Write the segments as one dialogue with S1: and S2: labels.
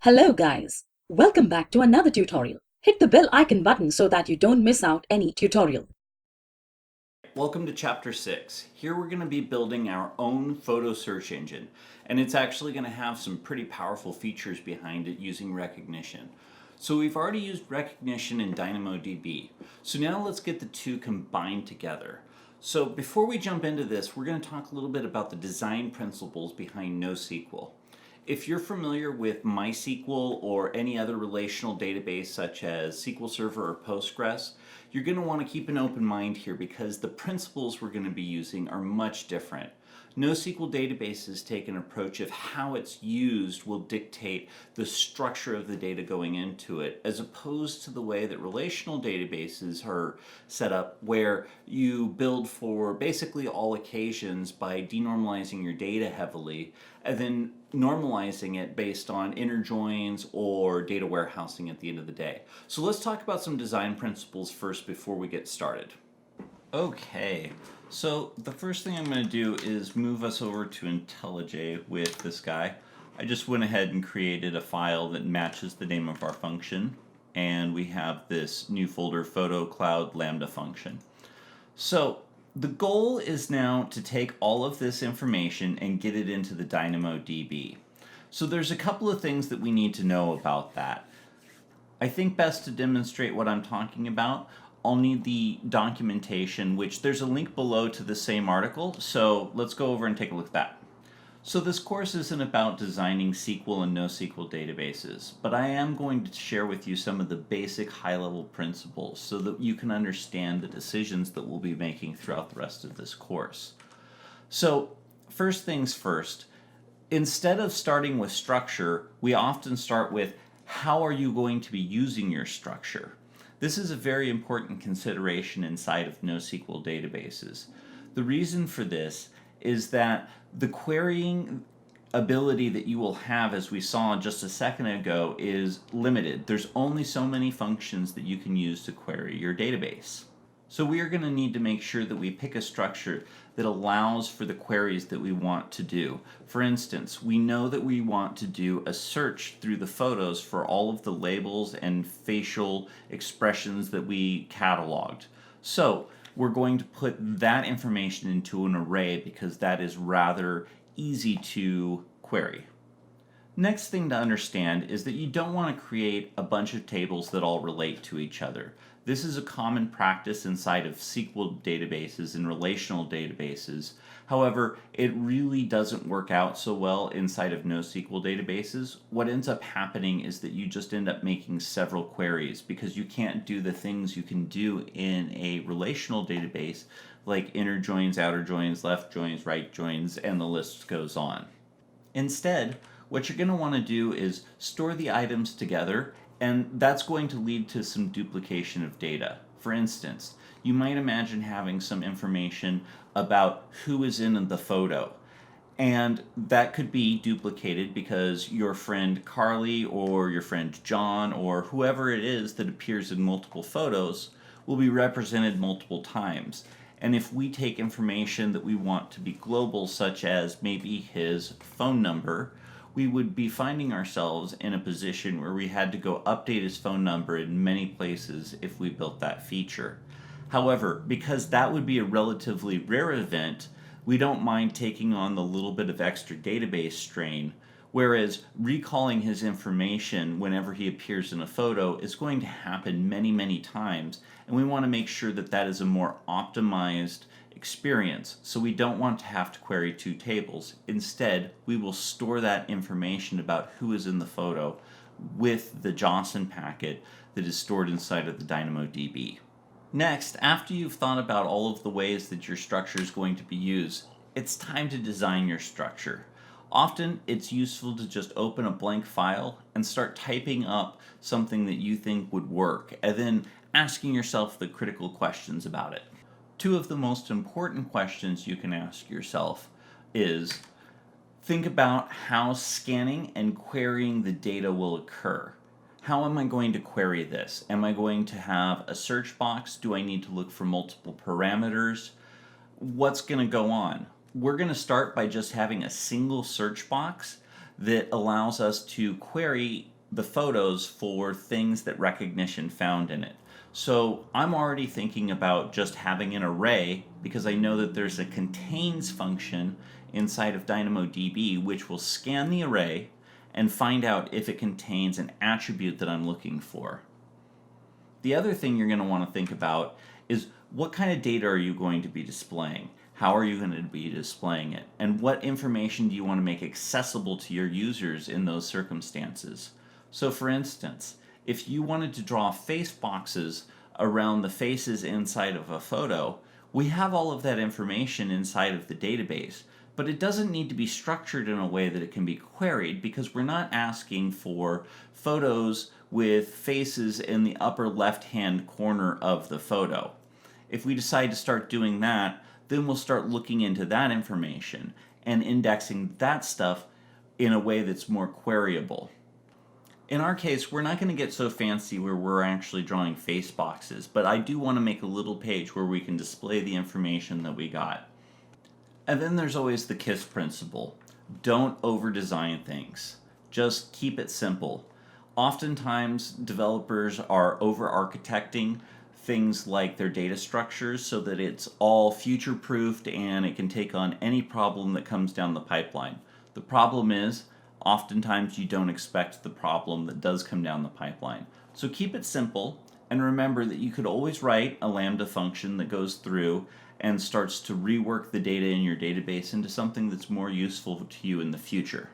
S1: Hello guys, welcome back to another tutorial. Hit the bell icon button so that you don't miss out any tutorial.
S2: Welcome to Chapter 6. Here we're going to be building our own photo search engine, and it's actually going to have some pretty powerful features behind it using recognition. So we've already used recognition in DynamoDB, so now let's get the two combined together. So before we jump into this, we're going to talk a little bit about the design principles behind NoSQL. If you're familiar with MySQL or any other relational database such as SQL Server or Postgres, you're going to want to keep an open mind here because the principles we're going to be using are much different. NoSQL databases take an approach of how it's used will dictate the structure of the data going into it, as opposed to the way that relational databases are set up, where you build for basically all occasions by denormalizing your data heavily and then normalizing it based on inner joins or data warehousing at the end of the day. So let's talk about some design principles first before we get started. Okay, so the first thing I'm going to do is move us over to IntelliJ with this guy. I just went ahead and created a file that matches the name of our function, and we have this new folder, Photo Cloud Lambda function. So the goal is now to take all of this information and get it into the DynamoDB. So there's a couple of things that we need to know about that. I think best to demonstrate what I'm talking about, I'll need the documentation, which there's a link below to the same article, so let's go over and take a look at that. So this course isn't about designing SQL and NoSQL databases, but I am going to share with you some of the basic high-level principles so that you can understand the decisions that we'll be making throughout the rest of this course. So first things first, instead of starting with structure, we often start with how are you going to be using your structure? This is a very important consideration inside of NoSQL databases. The reason for this is that the querying ability that you will have, as we saw just a second ago, is limited. There's only so many functions that you can use to query your database. So we are going to need to make sure that we pick a structure that allows for the queries that we want to do. For instance, we know that we want to do a search through the photos for all of the labels and facial expressions that we cataloged. So we're going to put that information into an array because that is rather easy to query. Next thing to understand is that you don't want to create a bunch of tables that all relate to each other. This is a common practice inside of SQL databases and relational databases. However, it really doesn't work out so well inside of NoSQL databases. What ends up happening is that you just end up making several queries because you can't do the things you can do in a relational database like inner joins, outer joins, left joins, right joins, and the list goes on. Instead, what you're going to want to do is store the items together, and that's going to lead to some duplication of data. For instance, you might imagine having some information about who is in the photo, and that could be duplicated because your friend Carly or your friend John or whoever it is that appears in multiple photos will be represented multiple times. And if we take information that we want to be global, such as maybe his phone number, we would be finding ourselves in a position where we had to go update his phone number in many places if we built that feature. However, because that would be a relatively rare event, we don't mind taking on the little bit of extra database strain, whereas recalling his information whenever he appears in a photo is going to happen many, many times, and we want to make sure that that is a more optimized experience, so we don't want to have to query two tables. Instead, we will store that information about who is in the photo with the JSON packet that is stored inside of the DynamoDB. Next, after you've thought about all of the ways that your structure is going to be used, it's time to design your structure. Often, it's useful to just open a blank file and start typing up something that you think would work, and then asking yourself the critical questions about it. Two of the most important questions you can ask yourself is, think about how scanning and querying the data will occur. How am I going to query this? Am I going to have a search box? Do I need to look for multiple parameters? What's going to go on? We're going to start by just having a single search box that allows us to query the photos for things that recognition found in it. So I'm already thinking about just having an array because I know that there's a contains function inside of DynamoDB which will scan the array and find out if it contains an attribute that I'm looking for. The other thing you're going to want to think about is what kind of data are you going to be displaying? How are you going to be displaying it? And what information do you want to make accessible to your users in those circumstances? So for instance, if you wanted to draw face boxes around the faces inside of a photo, we have all of that information inside of the database, but it doesn't need to be structured in a way that it can be queried because we're not asking for photos with faces in the upper left-hand corner of the photo. If we decide to start doing that, then we'll start looking into that information and indexing that stuff in a way that's more queryable. In our case, we're not going to get so fancy where we're actually drawing face boxes, but I do want to make a little page where we can display the information that we got. And then there's always the KISS principle. Don't over-design things. Just keep it simple. Oftentimes, developers are over-architecting things like their data structures so that it's all future-proofed and it can take on any problem that comes down the pipeline. The problem is, oftentimes you don't expect the problem that does come down the pipeline. So keep it simple and remember that you could always write a Lambda function that goes through and starts to rework the data in your database into something that's more useful to you in the future.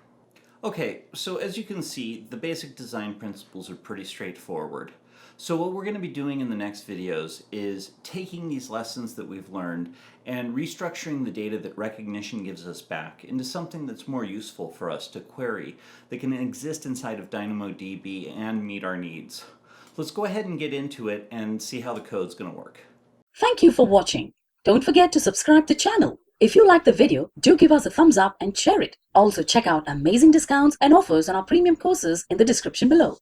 S2: Okay, so as you can see, the basic design principles are pretty straightforward. So what we're going to be doing in the next videos is taking these lessons that we've learned and restructuring the data that recognition gives us back into something that's more useful for us to query, that can exist inside of DynamoDB and meet our needs. Let's go ahead and get into it and see how the code's going to work.
S1: Thank you for watching. Don't forget to subscribe to the channel. If you like the video, do give us a thumbs up and share it. Also check out amazing discounts and offers on our premium courses in the description below.